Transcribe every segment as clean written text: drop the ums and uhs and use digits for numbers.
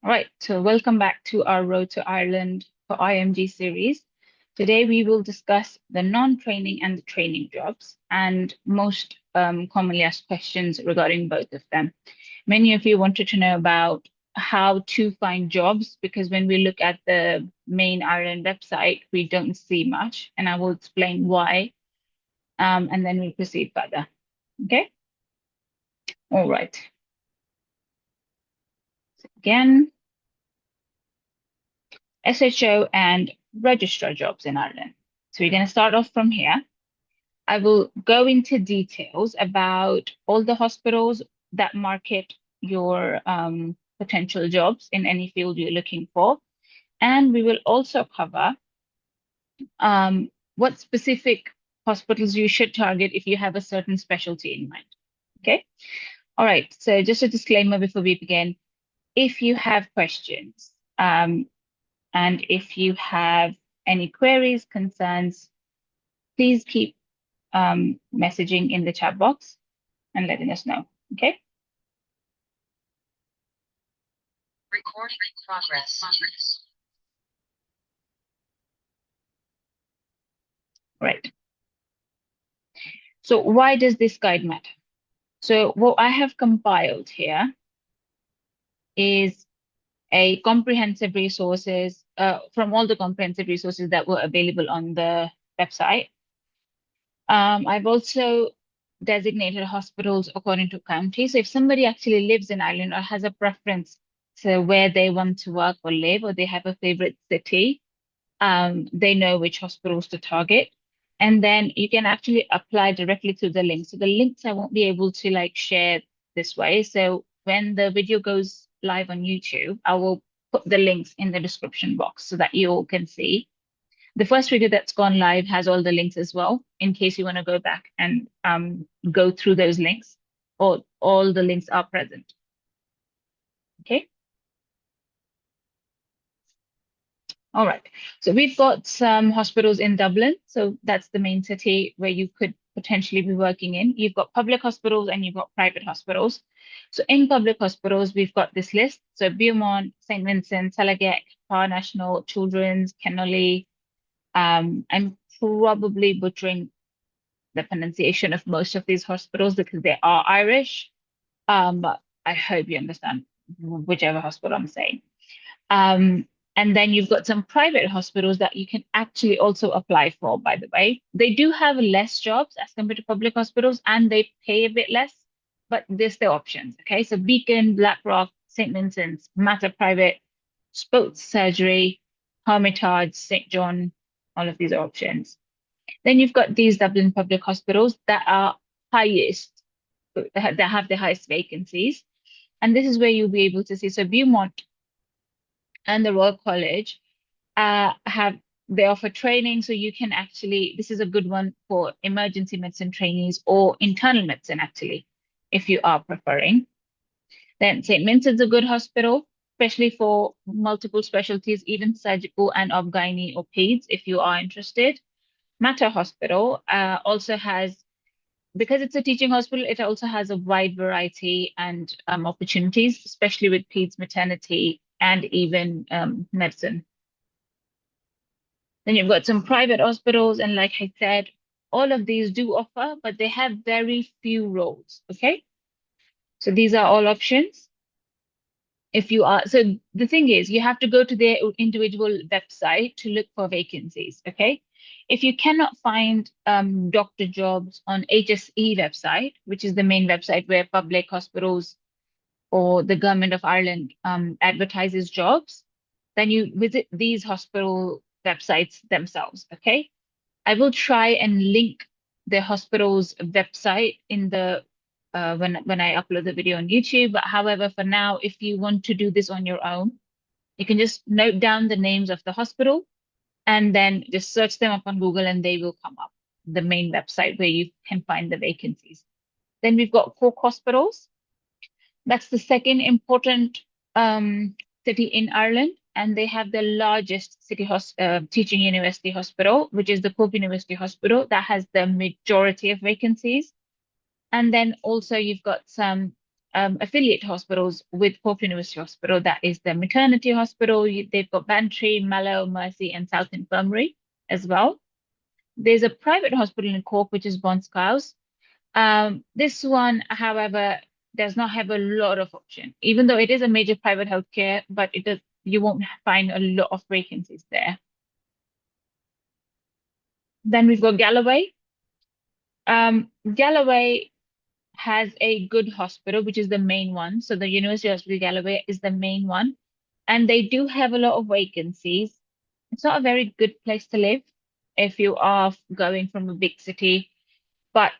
All right, so welcome back to our Road to Ireland for IMG series. Today we will discuss the non-training and the training jobs and most commonly asked questions regarding both of them. Many of you wanted to know about how to find jobs because when we look at the main Ireland website, we don't see much, and I will explain why, and then we'll proceed further. Okay? All right. So again, SHO and registrar jobs in Ireland. So we're going to start off from here. I will go into details about all the hospitals that market your potential jobs in any field you're looking for. And we will also cover what specific hospitals you should target if you have a certain specialty in mind. Okay. All right. So just a disclaimer before we begin. If you have questions and if you have any queries, concerns, please keep messaging in the chat box and letting us know. Okay. Recording in progress. Right. So why does this guide matter? So what I have compiled here is a comprehensive resources from all the comprehensive resources that were available on the website. I've also designated hospitals according to county. So if somebody actually lives in Ireland or has a preference to where they want to work or live, or they have a favorite city, they know which hospitals to target. And then you can actually apply directly to the links. So the links I won't be able to like share this way. So when the video goes live on YouTube, I will put the links in the description box so that you all can see. The first video that's gone live has all the links as well, in case you want to go back and go through those links, or all the links are present. Okay. All right. So we've got some hospitals in Dublin. So that's the main city where you could potentially be working in. You've got public hospitals and you've got private hospitals. So in public hospitals, we've got this list. So Beaumont, St. Vincent, Telegec, Par National, Children's, Kennelly. I'm probably butchering the pronunciation of most of these hospitals because they are Irish. But I hope you understand whichever hospital I'm saying. And then you've got some private hospitals that you can actually also apply for, by the way. They do have less jobs as compared to public hospitals, and they pay a bit less, but there's the options. Okay, so Beacon, Blackrock, St. Vincent's, Mater Private, Sports Surgery, Hermitage, St. John, all of these are options. Then you've got these Dublin public hospitals that are highest, that have the highest vacancies. And this is where you'll be able to see. So Beaumont and the Royal College they offer training, so you can actually, this is a good one for emergency medicine trainees or internal medicine actually, if you are preferring. Then St. Vincent's a good hospital, especially for multiple specialties, even surgical and ob-gynae or peds, if you are interested. Mater Hospital also has, because it's a teaching hospital, it also has a wide variety and opportunities, especially with peds, maternity, and even medicine. Then you've got some private hospitals, and like I said, all of these do offer, but they have very few roles. Okay, so these are all options. If you are, so the thing is, you have to go to their individual website to look for vacancies. Okay, if you cannot find doctor jobs on HSE website, which is the main website where public hospitals or the government of Ireland advertises jobs, then you visit these hospital websites themselves. Okay, I will try and link the hospital's website in the when I upload the video on YouTube. But however, for now, if you want to do this on your own, you can just note down the names of the hospital and then just search them up on Google and they will come up, the main website where you can find the vacancies. Then we've got Cork Hospitals. That's the second important city in Ireland, and they have the largest teaching university hospital, which is the Cork University Hospital, that has the majority of vacancies. And then also you've got some affiliate hospitals with Cork University Hospital. That is the maternity hospital. They've got Bantry, Mallow, Mercy, and South Infirmary as well. There's a private hospital in Cork, which is Bonscouse. This one, however, does not have a lot of option, even though it is a major private healthcare, but you won't find a lot of vacancies there. Then we've got Galloway. Galloway has a good hospital, which is the main one. So the University Hospital Galloway is the main one, and they do have a lot of vacancies. It's not a very good place to live if you are going from a big city, but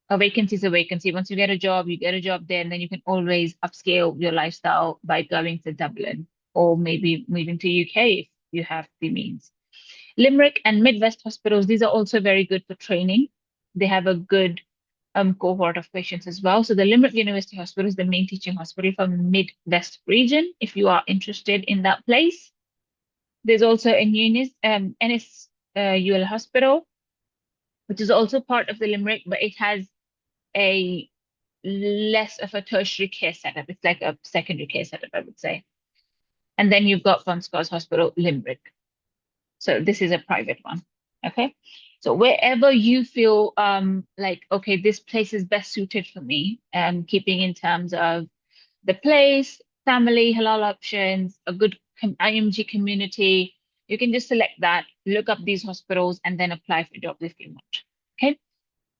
a vacancy is a vacancy. Once you get a job, you get a job there, and then you can always upscale your lifestyle by going to Dublin or maybe moving to UK if you have the means. Limerick and Midwest hospitals, these are also very good for training. They have a good cohort of patients as well. So the Limerick University Hospital is the main teaching hospital for the Midwest region, if you are interested in that place. There's also a NSUL Hospital, which is also part of the Limerick, but it has a less of a tertiary care setup. It's like a secondary care setup, I would say. And then you've got Fonsco's Hospital, Limerick. So this is a private one. Okay. So wherever you feel like, okay, this place is best suited for me, keeping in terms of the place, family, halal options, a good IMG community, you can just select that, look up these hospitals, and then apply for jobs if you want. Okay.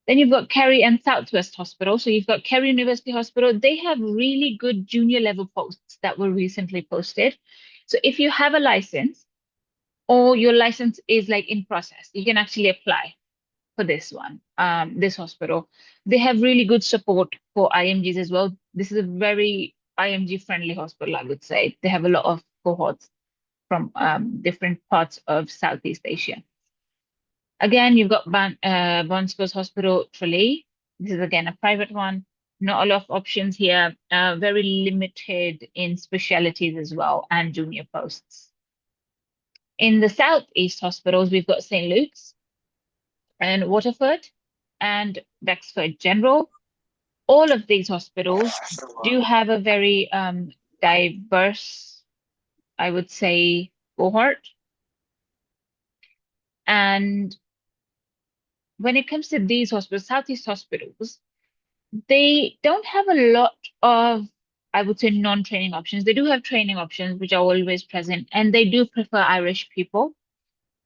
Then you've got Kerry and Southwest Hospital. So you've got Kerry University Hospital. They have really good junior level posts that were recently posted. So if you have a license or your license is like in process, you can actually apply for this one, this hospital. They have really good support for IMGs as well. This is a very IMG friendly hospital, I would say. They have a lot of cohorts from different parts of Southeast Asia. Again, you've got Bonsco's Hospital, Tralee. This is again a private one. Not a lot of options here. Very limited in specialities as well and junior posts. In the Southeast hospitals, we've got St. Luke's and Waterford and Wexford General. All of these hospitals do have a very diverse, I would say, cohort. And when it comes to these hospitals, Southeast hospitals, they don't have a lot of, I would say, non-training options. They do have training options, which are always present, and they do prefer Irish people.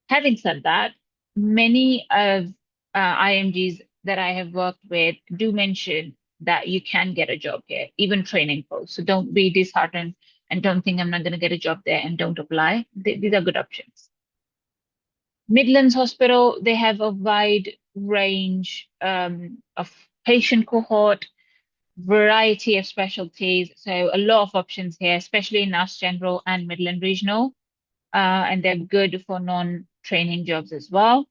Having said that, many of IMGs that I have worked with do mention that you can get a job here, even training posts. So don't be disheartened and don't think I'm not going to get a job there and don't apply. These are good options. Midlands Hospital, they have a wide range of patient cohort, variety of specialties. So a lot of options here, especially in Nurse General and Midland Regional. And they're good for non-training jobs as well.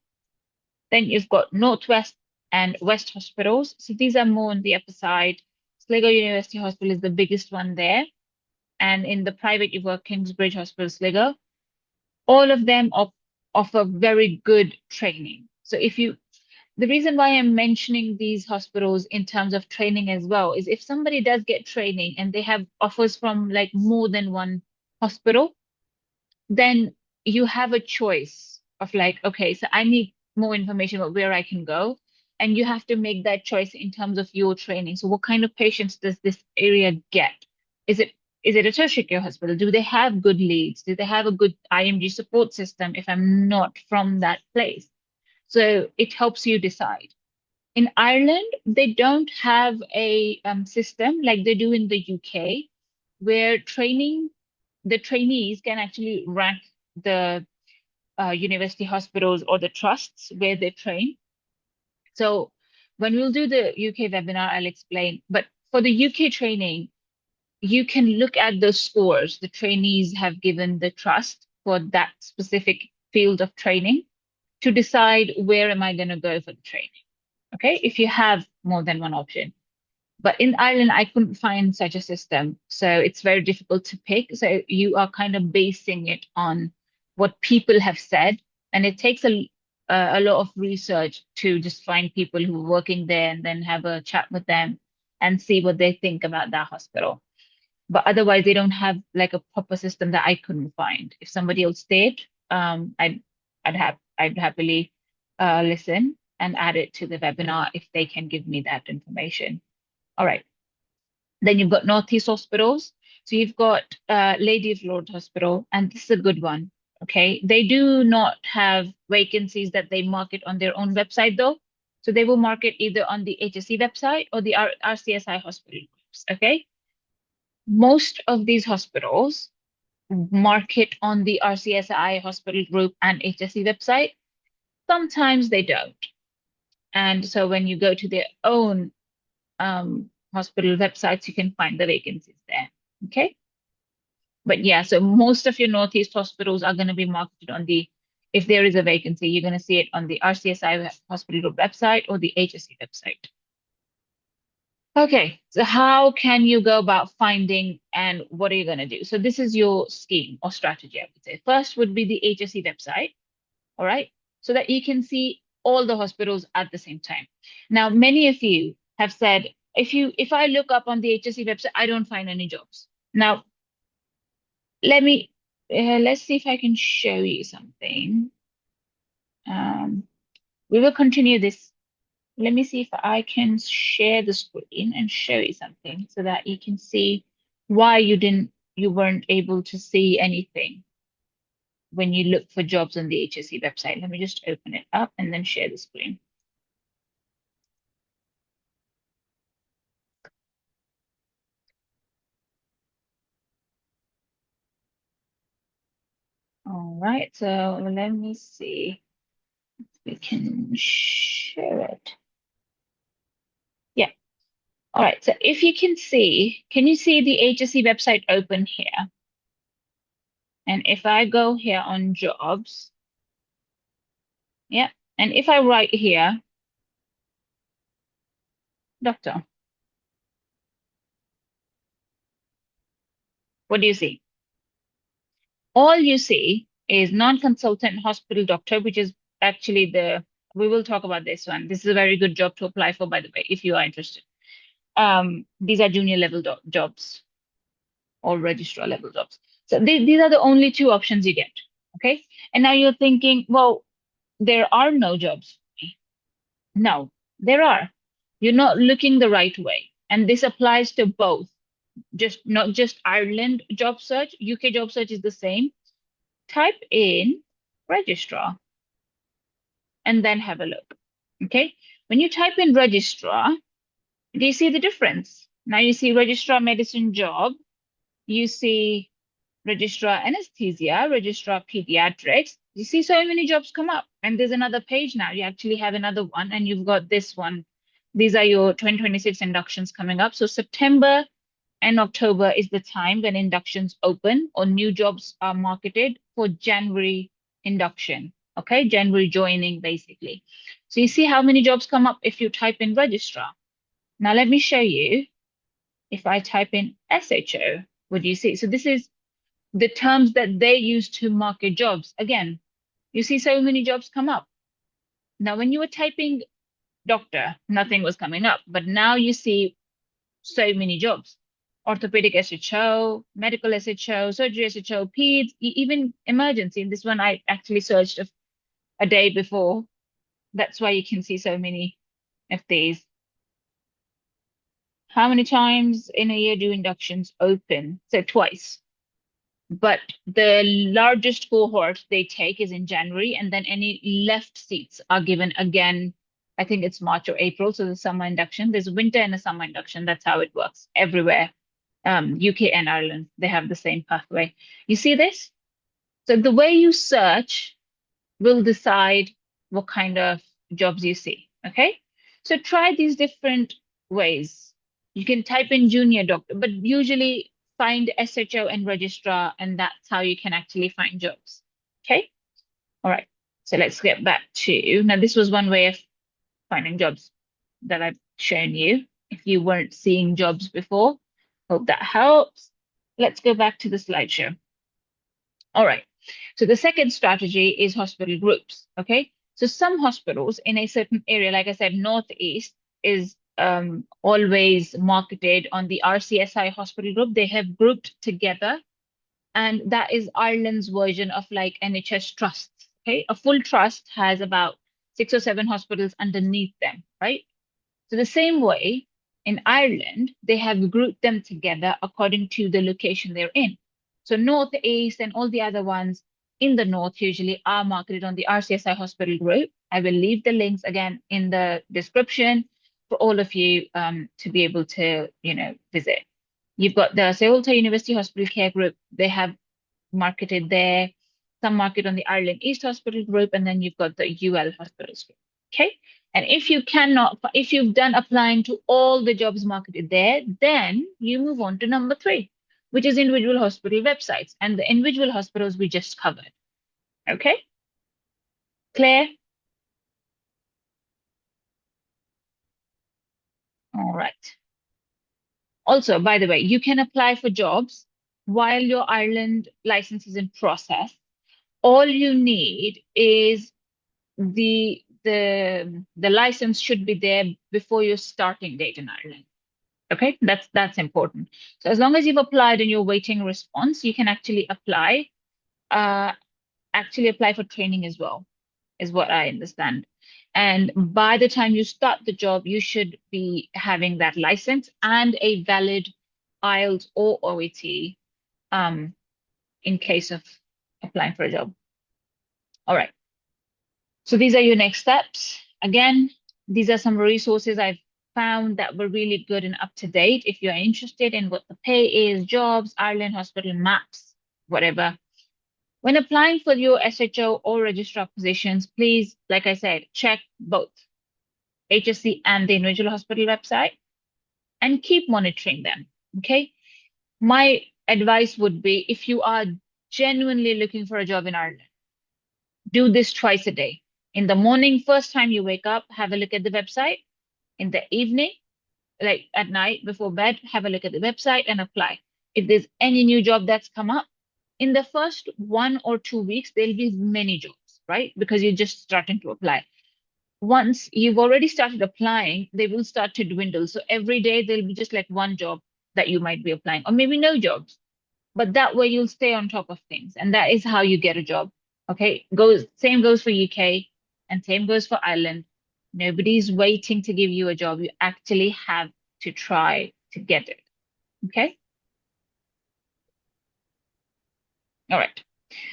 Then you've got Northwest and West hospitals. So these are more on the upper side. Sligo University Hospital is the biggest one there. And in the private, you've got Kingsbridge Hospital, Sligo. All of them offer very good training. So the reason why I'm mentioning these hospitals in terms of training as well is if somebody does get training and they have offers from like more than one hospital, then you have a choice of like, okay, so I need more information about where I can go. And you have to make that choice in terms of your training. So what kind of patients does this area get? Is it a tertiary care hospital? Do they have good leads? Do they have a good IMG support system if I'm not from that place? So it helps you decide. In Ireland, they don't have a system like they do in the UK, where the trainees can actually rank the university hospitals or the trusts where they train. So when we'll do the UK webinar, I'll explain. But for the UK training, you can look at the scores the trainees have given the trust for that specific field of training to decide where am I going to go for the training. Okay, if you have more than one option. But in Ireland, I couldn't find such a system. So it's very difficult to pick. So you are kind of basing it on what people have said. And it takes a lot of research to just find people who are working there and then have a chat with them and see what they think about that hospital. But otherwise, they don't have like a proper system that I couldn't find. If somebody else did, I'd happily listen and add it to the webinar if they can give me that information. All right. Then you've got Northeast hospitals. So you've got Lady of Lords Hospital, and this is a good one. Okay. They do not have vacancies that they market on their own website though. So they will market either on the HSE website or the RCSI hospital groups. Okay. Most of these hospitals market on the RCSI hospital group and HSE website. Sometimes they don't. And so when you go to their own hospital websites, you can find the vacancies there. Okay. But yeah, so most of your Northeast hospitals are going to be marketed on the, if there is a vacancy, you're going to see it on the RCSI hospital group website or the HSE website. Okay, so how can you go about finding and what are you going to do? So this is your scheme or strategy, I would say. First would be the HSE website, all right? So that you can see all the hospitals at the same time. Now, many of you have said, if I look up on the HSE website, I don't find any jobs. Now, let's see if I can show you something. We will continue this. Let me see if I can share the screen and show you something so that you can see why you weren't able to see anything when you look for jobs on the HSE website. Let me just open it up and then share the screen. All right, so let me see if we can share it. Yeah. All right, so if you can see, can you see the HSE website open here? And if I go here on jobs, yeah, and if I write here, doctor, what do you see? All you see is non-consultant hospital doctor, which is actually we will talk about this one. This is a very good job to apply for, by the way, if you are interested. These are junior level jobs or registrar level jobs. So these are the only two options you get. Okay. And now you're thinking, well, there are no jobs. No, there are. You're not looking the right way. And this applies to both, not just Ireland job search. UK job search is the same. Type in registrar and then have a look. Okay. When you type in registrar, do you see the difference? Now you see registrar medicine job. You see registrar anesthesia, registrar pediatrics. You see so many jobs come up. And there's another page now. You actually have another one and you've got this one. These are your 2026 inductions coming up. So September and October is the time when inductions open or new jobs are marketed for January induction. Okay, January joining basically. So you see how many jobs come up if you type in registrar. Now let me show you if I type in SHO, what do you see? So this is the terms that they use to market jobs. Again, you see so many jobs come up. Now, when you were typing doctor, nothing was coming up, but now you see so many jobs. Orthopedic SHO, medical SHO, surgery SHO, peds, even emergency. This one I actually searched a day before. That's why you can see so many of these. How many times in a year do inductions open? So twice. But the largest cohort they take is in January, and then any left seats are given again. I think it's March or April. So the summer induction, there's a winter and a summer induction. That's how it works everywhere. UK and Ireland, they have the same pathway. You see this? So the way you search will decide what kind of jobs you see. Okay. So try these different ways. You can type in junior doctor, but usually find SHO and registrar, and that's how you can actually find jobs. Okay. All right. So let's get back to, now this was one way of finding jobs that I've shown you. If you weren't seeing jobs before, hope that helps. Let's go back to the slideshow. All right. So the second strategy is hospital groups. Okay. So some hospitals in a certain area, like I said, Northeast is always marketed on the RCSI hospital group. They have grouped together, and that is Ireland's version of like NHS trusts. Okay, a full trust has about 6 or 7 hospitals underneath them, right? So the same way in Ireland, they have grouped them together according to the location they're in. So North, East, and all the other ones in the North usually are marketed on the RCSI hospital group. I will leave the links again in the description for all of you to be able to, visit. You've got the Seoulta University Hospital Care Group. They have marketed there. Some market on the Ireland East Hospital Group, and then you've got the UL Hospitals Group. Okay. And if you've done applying to all the jobs marketed there, then you move on to number 3, which is individual hospital websites. And the individual hospitals we just covered. Okay. Clear? All right. Also, by the way, you can apply for jobs while your Ireland license is in process. All you need is the license should be there before your starting date in Ireland. Okay, that's important. So as long as you've applied and you're waiting a response, you can actually apply for training as well, is what I understand. And by the time you start the job, you should be having that license and a valid IELTS or OET in case of applying for a job. All right. So these are your next steps. Again, these are some resources I've found that were really good and up to date. If you're interested in what the pay is, jobs, Ireland hospital maps, whatever. When applying for your SHO or registrar positions, please, like I said, check both HSC and the individual hospital website and keep monitoring them. Okay. My advice would be if you are genuinely looking for a job in Ireland, do this twice a day. In the morning, first time you wake up, have a look at the website. In the evening, like at night before bed, have a look at the website and apply. If there's any new job that's come up, in the first 1 or 2 weeks, there'll be many jobs, right? Because you're just starting to apply. Once you've already started applying, they will start to dwindle. So every day there'll be just like one job that you might be applying, or maybe no jobs. But that way you'll stay on top of things. And that is how you get a job. Okay. Same goes for UK and same goes for Ireland. Nobody's waiting to give you a job. You actually have to try to get it. Okay. All right.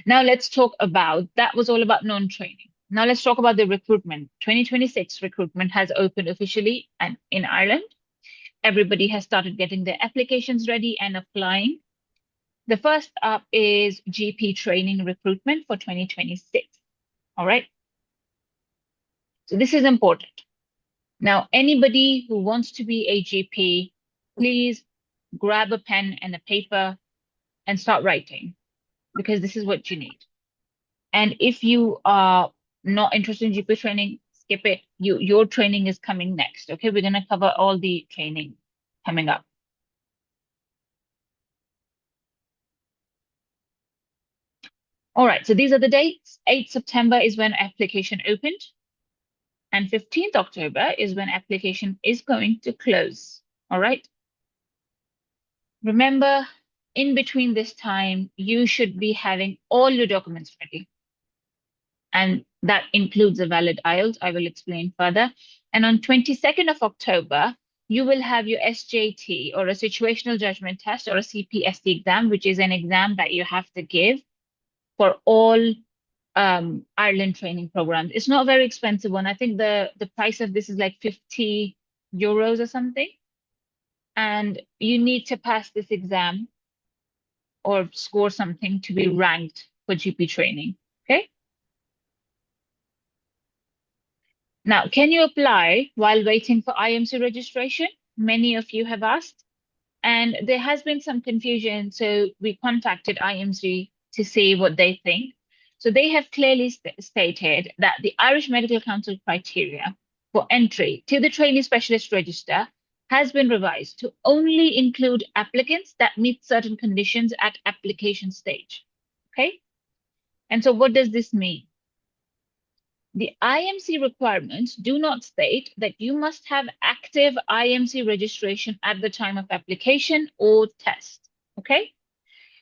Now let's talk about, that was all about non-training. Now let's talk about the recruitment. 2026 recruitment has opened officially and in Ireland. Everybody has started getting their applications ready and applying. The first up is GP training recruitment for 2026. All right. So this is important. Now, anybody who wants to be a GP, please grab a pen and a paper and start writing, because this is what you need. And if you are not interested in GP training, skip it. Your training is coming next. Okay, we're going to cover all the training coming up. All right, so these are the dates. 8th September is when application opened, and 15th October is when application is going to close. All right. Remember, in between this time, you should be having all your documents ready. And that includes a valid IELTS. I will explain further. And on 22nd of October, you will have your SJT, or a situational judgment test, or a CPST exam, which is an exam that you have to give for all Ireland training programs. It's not a very expensive one. I think the price of this is like 50 euros or something. And you need to pass this exam or score something to be ranked for GP training. Okay. Now, can you apply while waiting for IMC registration? Many of you have asked, and there has been some confusion. So we contacted IMC to see what they think. So they have clearly stated that the Irish Medical Council criteria for entry to the trainee specialist register has been revised to only include applicants that meet certain conditions at application stage. Okay. And so what does this mean? The IMC requirements do not state that you must have active IMC registration at the time of application or test. Okay?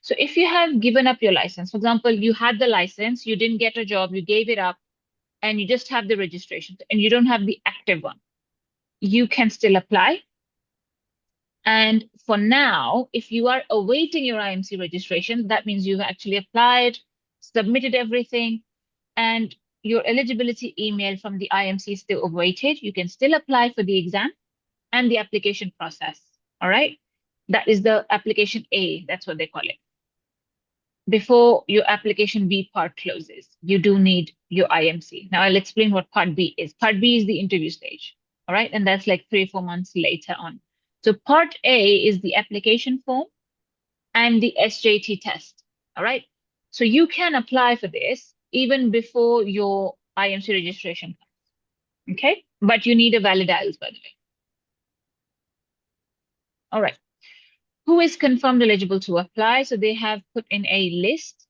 So if you have given up your license, for example, you had the license, you didn't get a job, you gave it up, and you just have the registration and you don't have the active one, you can still apply. And for now, if you are awaiting your IMC registration, that means you've actually applied, submitted everything, and your eligibility email from the IMC is still awaited. You can still apply for the exam and the application process. All right. That is the application A. That's what they call it. Before your application B part closes, you do need your IMC. Now I'll explain what part B is. Part B is the interview stage. All right. And that's like 3 or 4 months later on. So part A is the application form and the SJT test. All right. So you can apply for this even before your IMC registration comes. Okay. But you need a valid IELTS, by the way. All right. Who is confirmed eligible to apply? So they have put in a list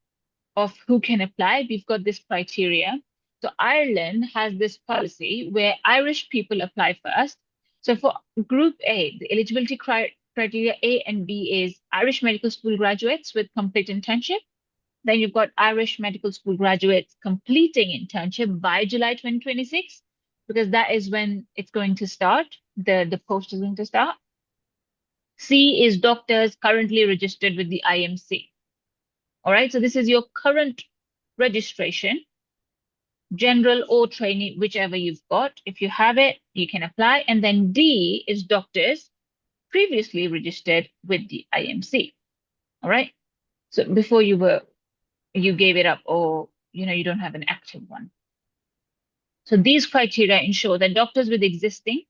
of who can apply. We've got this criteria. So Ireland has this policy where Irish people apply first. So for Group A, the eligibility criteria A and B is Irish medical school graduates with complete internship. Then you've got Irish medical school graduates completing internship by July 2026, because that is when it's going to start. The post is going to start. C is doctors currently registered with the IMC. All right, so this is your current registration, general or trainee, whichever you've got. If you have it, you can apply. And then D is doctors previously registered with the IMC. All right, so before you gave it up, or you don't have an active one. So these criteria ensure that doctors with existing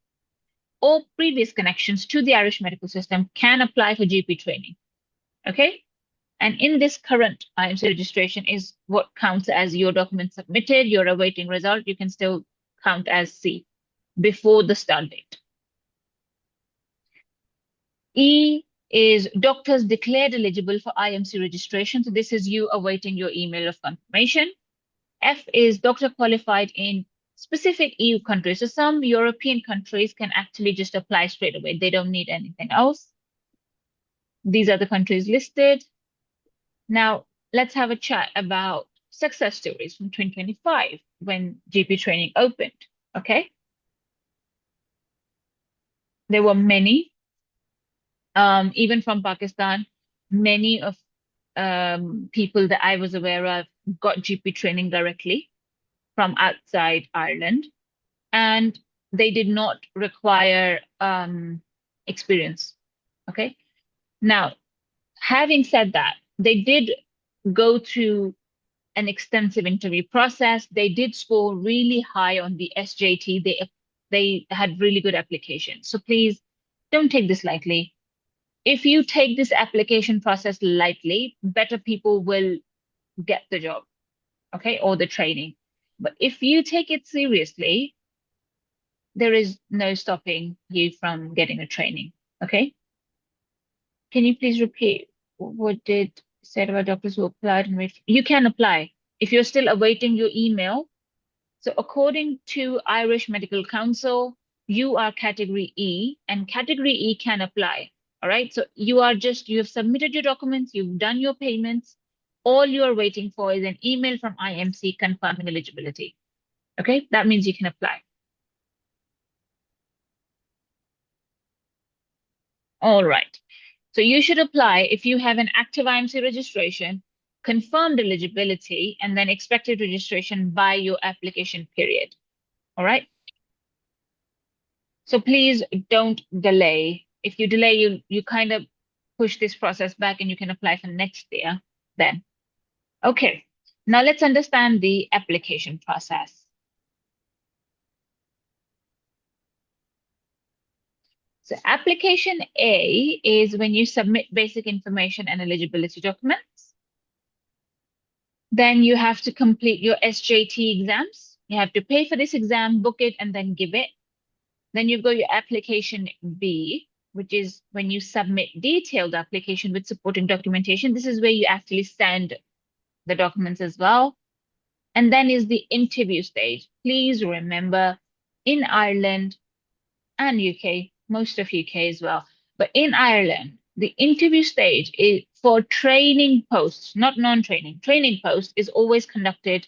or previous connections to the Irish medical system can apply for GP training. Okay? And in this current IMC registration is what counts as your document submitted, you're awaiting result, you can still count as C before the start date. E is doctors declared eligible for IMC registration. So this is you awaiting your email of confirmation. F is doctor qualified in specific EU countries. So some European countries can actually just apply straight away. They don't need anything else. These are the countries listed. Now, let's have a chat about success stories from 2025 when GP training opened, okay? There were many, even from Pakistan, many of people that I was aware of got GP training directly from outside Ireland, and they did not require experience, okay? Now, having said that, they did go through an extensive interview process. They did score really high on the SJT. They had really good applications. So please don't take this lightly. If you take this application process lightly, better people will get the job, okay, or the training. But if you take it seriously, there is no stopping you from getting a training, okay? Can you please repeat what did said about doctors who applied and wait? You can apply if you're still awaiting your email. So according to Irish Medical Council, you are category E, and category E can apply. All right. So you have submitted your documents, you've done your payments. All you are waiting for is an email from IMC confirming eligibility. Okay. That means you can apply. All right. So you should apply if you have an active IMC registration, confirmed eligibility, and then expected registration by your application period. All right. So please don't delay. If you delay, you kind of push this process back and you can apply for next year then. Okay. Now let's understand the application process. So application A is when you submit basic information and eligibility documents. Then you have to complete your SJT exams. You have to pay for this exam, book it, and then give it. Then you've got your application B, which is when you submit detailed application with supporting documentation. This is where you actually send the documents as well. And then is the interview stage. Please remember, in Ireland and UK, most of UK as well, but in Ireland, the interview stage is for training posts, not non-training. Training post is always conducted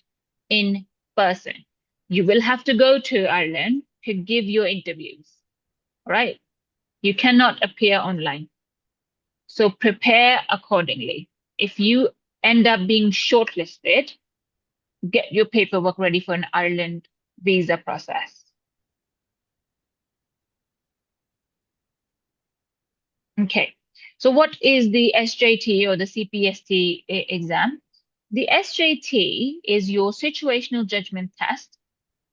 in person. You will have to go to Ireland to give your interviews, right? You cannot appear online. So prepare accordingly. If you end up being shortlisted, get your paperwork ready for an Ireland visa process. Okay, so what is the SJT or the CPST exam? The SJT is your situational judgment test.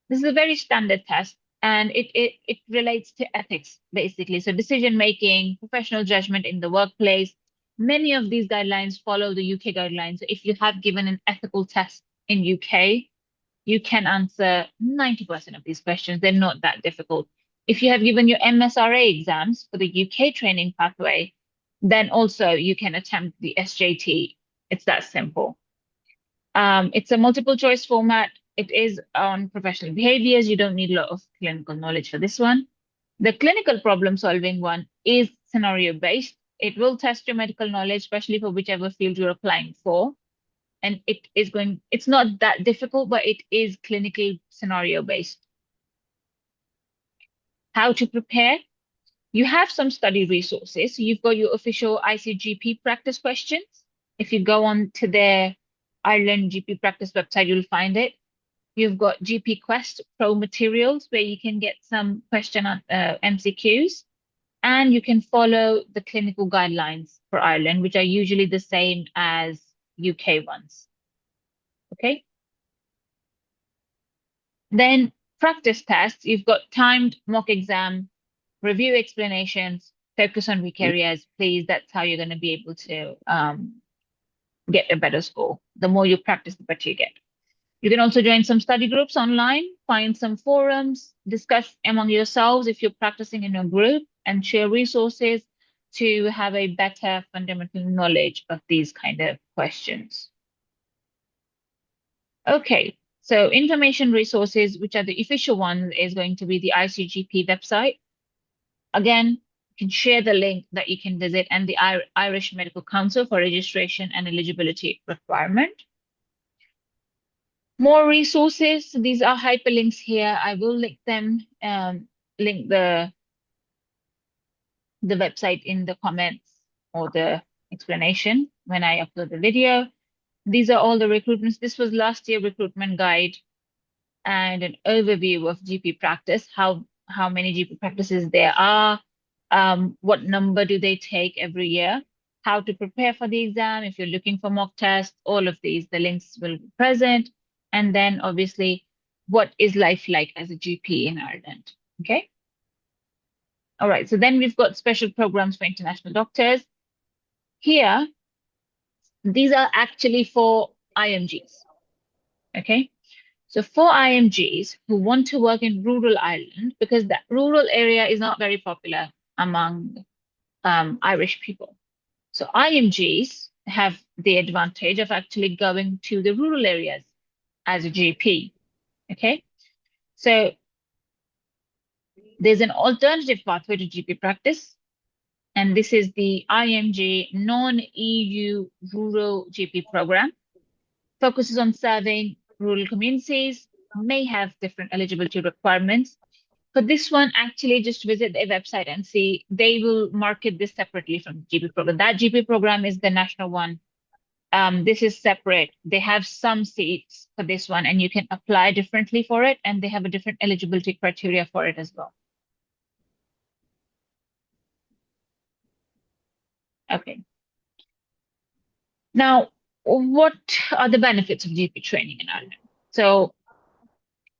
This is a very standard test, and it relates to ethics, basically. So decision making, professional judgment in the workplace. Many of these guidelines follow the UK guidelines. So if you have given an ethical test in UK, you can answer 90% of these questions. They're not that difficult. If you have given your MSRA exams for the UK training pathway, then also you can attempt the SJT. It's that simple. It's a multiple choice format. It is on professional behaviors. You don't need a lot of clinical knowledge for this one. The clinical problem solving one is scenario based. It will test your medical knowledge, especially for whichever field you're applying for. And it's not that difficult, but it is clinical scenario based. How to prepare? You have some study resources. So you've got your official ICGP practice questions. If you go on to their Ireland GP practice website, you'll find it. You've got GP Quest Pro materials where you can get some question MCQs, and you can follow the clinical guidelines for Ireland, which are usually the same as UK ones. Okay. Then practice tests, you've got timed mock exam, review explanations, focus on weak areas, please. That's how you're going to be able to get a better score. The more you practice, the better you get. You can also join some study groups online, find some forums, discuss among yourselves if you're practicing in a group, and share resources to have a better fundamental knowledge of these kind of questions. Okay, so information resources, which are the official ones, is going to be the ICGP website. Again, you can share the link that you can visit, and the Irish Medical Council for registration and eligibility requirement. More resources. These are hyperlinks here. I will link them, link the website in the comments or the explanation when I upload the video. These are all the recruitments. This was last year recruitment guide and an overview of GP practice, how many GP practices there are, what number do they take every year, how to prepare for the exam, if you're looking for mock tests, all of these, the links will be present. And then obviously, what is life like as a GP in Ireland? Okay. All right. So then we've got special programs for international doctors. Here, these are actually for IMGs. Okay. So for IMGs who want to work in rural Ireland, because that rural area is not very popular among Irish people. So IMGs have the advantage of actually going to the rural areas as a GP. Okay. So there's an alternative pathway to GP practice, and this is the IMG non-EU rural GP program. Focuses on serving rural communities, may have different eligibility requirements. For this one, actually just visit their website and see. They will market this separately from the GP program. That GP program is the national one. This is separate. They have some seats for this one, and you can apply differently for it, and they have a different eligibility criteria for it as well. Okay. Now, what are the benefits of GP training in Ireland? So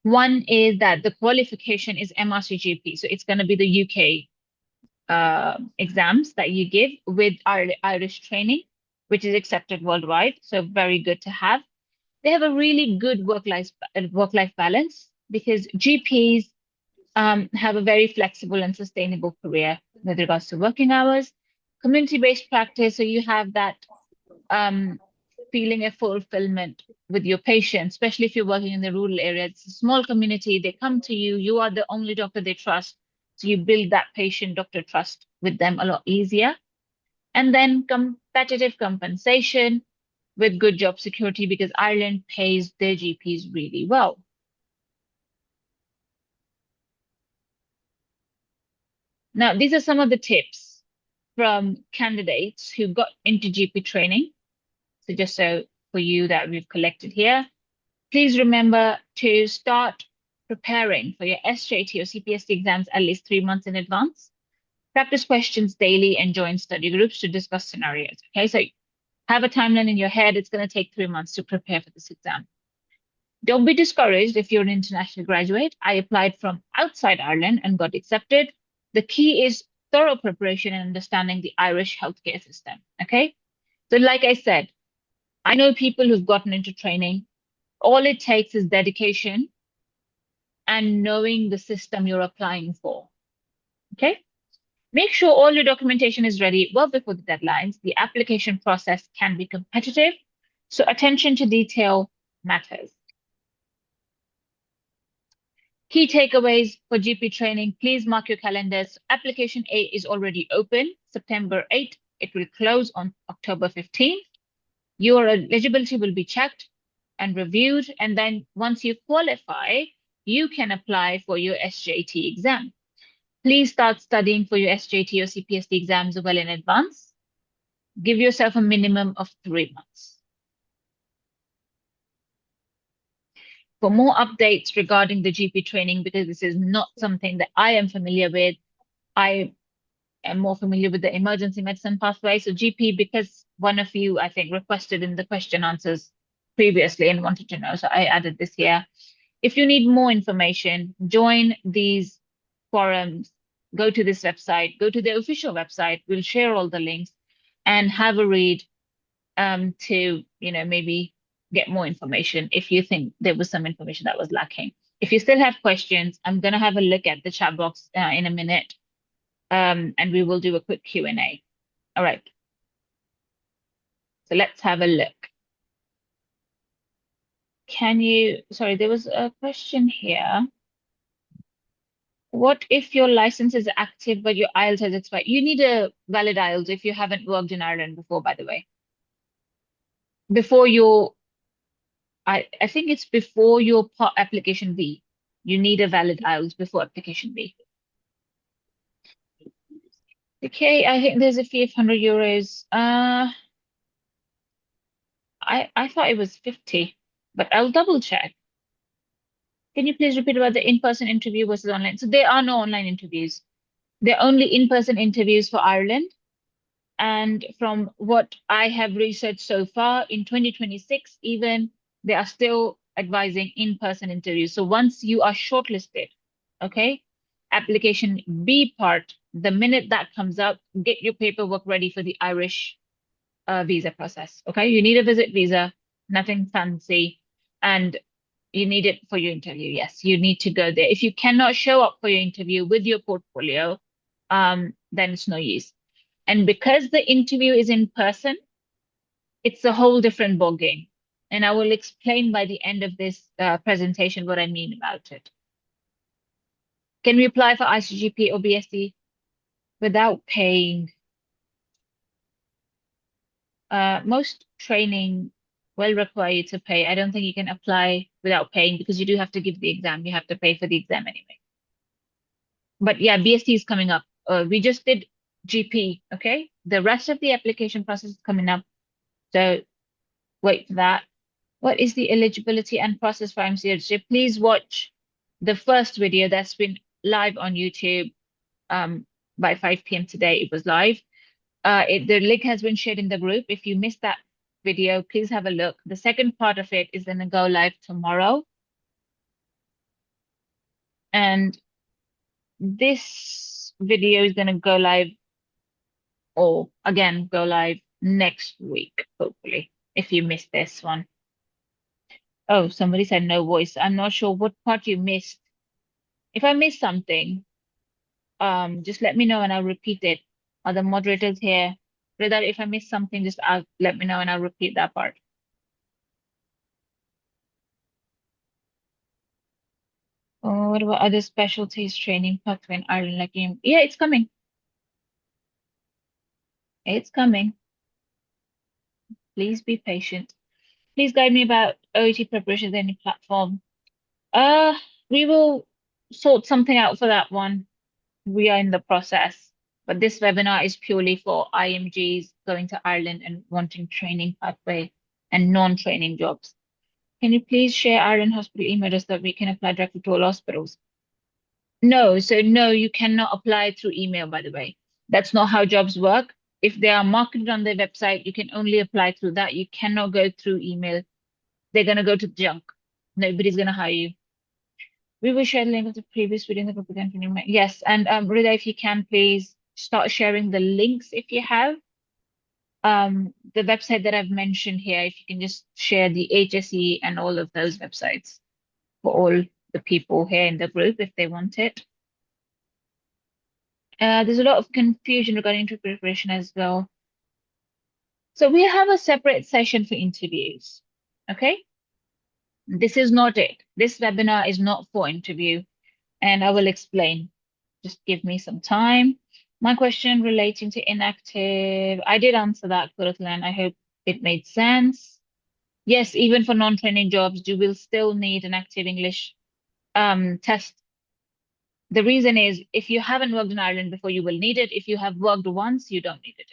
one is that the qualification is MRCGP. So it's going to be the UK exams that you give with Irish training, which is accepted worldwide. So very good to have. They have a really good work-life balance because GPs have a very flexible and sustainable career with regards to working hours, community-based practice. So you have that feeling a fulfillment with your patients, especially if you're working in the rural area. It's a small community. They come to you. You are the only doctor they trust. So you build that patient-doctor trust with them a lot easier. And then competitive compensation with good job security because Ireland pays their GPs really well. Now, these are some of the tips from candidates who got into GP training. So just so for you that we've collected here, please remember to start preparing for your SJT or CPST exams at least 3 months in advance. Practice questions daily and join study groups to discuss scenarios. Okay, so have a timeline in your head. It's going to take 3 months to prepare for this exam. Don't be discouraged if you're an international graduate. I applied from outside Ireland and got accepted. The key is thorough preparation and understanding the Irish healthcare system. Okay, so like I said, I know people who've gotten into training. All it takes is dedication and knowing the system you're applying for. Okay? Make sure all your documentation is ready well before the deadlines. The application process can be competitive, so attention to detail matters. Key takeaways for GP training, please mark your calendars. Application A is already open, September 8th. It will close on October 15th. Your eligibility will be checked and reviewed, and then once you qualify, you can apply for your SJT exam. Please start studying for your SJT or CPST exams well in advance. Give yourself a minimum of 3 months. For more updates regarding the GP training, because this is not something that I am familiar with, I am more familiar with the emergency medicine pathway. So GP, because one of you, I think, requested in the question answers previously and wanted to know, so I added this here. If you need more information, join these forums, go to this website, go to the official website. We'll share all the links and have a read to, maybe get more information if you think there was some information that was lacking. If you still have questions, I'm going to have a look at the chat box in a minute, and we will do a quick Q&A. All right. So let's have a look. Sorry, there was a question here. What if your license is active but your IELTS has expired? You need a valid IELTS if you haven't worked in Ireland before, by the way. Before I think it's before your application B. You need a valid IELTS before application B. Okay, I think there's a fee of €100. I thought it was 50, but I'll double check. Can you please repeat about the in-person interview versus online? So there are no online interviews. They're only in-person interviews for Ireland. And from what I have researched so far, in 2026, even they are still advising in-person interviews. So once you are shortlisted, okay, application B part, the minute that comes up, get your paperwork ready for the Irish visa process. Okay, you need a visit visa, nothing fancy, and you need it for your interview. Yes, you need to go there. If you cannot show up for your interview with your portfolio, then it's no use. And because the interview is in person, it's a whole different ballgame. And I will explain by the end of this presentation what I mean about it. Can we apply for ICGP or BSc without paying? Most training will require you to pay. I don't think you can apply without paying because you do have to give the exam. You have to pay for the exam anyway. But yeah, BSc is coming up. We just did GP, okay? The rest of the application process is coming up. So wait for that. What is the eligibility and process for IMCHD? Please watch the first video that's been live on YouTube by 5 p.m. today. It was live. The link has been shared in the group. If you missed that video, please have a look. The second part of it is going to go live tomorrow. And this video is going to go live, or again, go live next week, hopefully, if you missed this one. Oh, somebody said no voice. I'm not sure what part you missed. If I missed something, just let me know and I'll repeat it. Are the moderators here? Rida, if I missed something, just let me know and I'll repeat that part. what about other specialties training pathway in Ireland? Like, yeah, it's coming. It's coming. Please be patient. Please guide me about OET preparations on any platform. Uh, we will sort something out for that one. We are in the process. But this webinar is purely for IMGs going to Ireland and wanting training pathway and non-training jobs. Can you please share Ireland hospital email address that we can apply directly to all hospitals? No, so no, you cannot apply through email, by the way. That's not how jobs work. If they are marketed on their website, you can only apply through that. You cannot go through email. They're going to go to junk. Nobody's going to hire you. We will share the link of the previous video in the group again. Yes, and Rida, if you can, please start sharing the links if you have. The website that I've mentioned here, if you can just share the HSE and all of those websites for all the people here in the group if they want it. There's a lot of confusion regarding interview preparation as well. So we have a separate session for interviews, okay? This is not it. This webinar is not for interview, and I will explain. Just give me some time. My question relating to inactive, I did answer that, Kurutlan. I hope it made sense. Yes, even for non-training jobs, you will still need an active English test. The reason is if you haven't worked in Ireland before, you will need it. If you have worked once, you don't need it.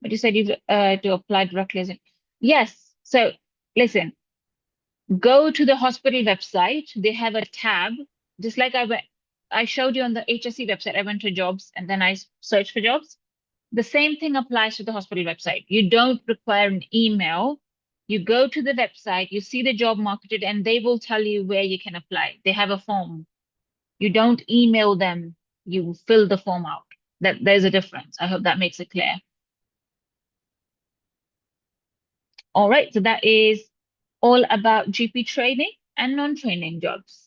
But you said you've to apply directly as in. Yes. So listen, go to the hospital website. They have a tab, just like I showed you on the HSE website. I went to jobs and then I searched for jobs. The same thing applies to the hospital website. You don't require an email. You go to the website, you see the job marketed, and they will tell you where you can apply. They have a form. You don't email them, you fill the form out. That there's a difference. I hope that makes it clear. All right, so that is all about GP training and non-training jobs.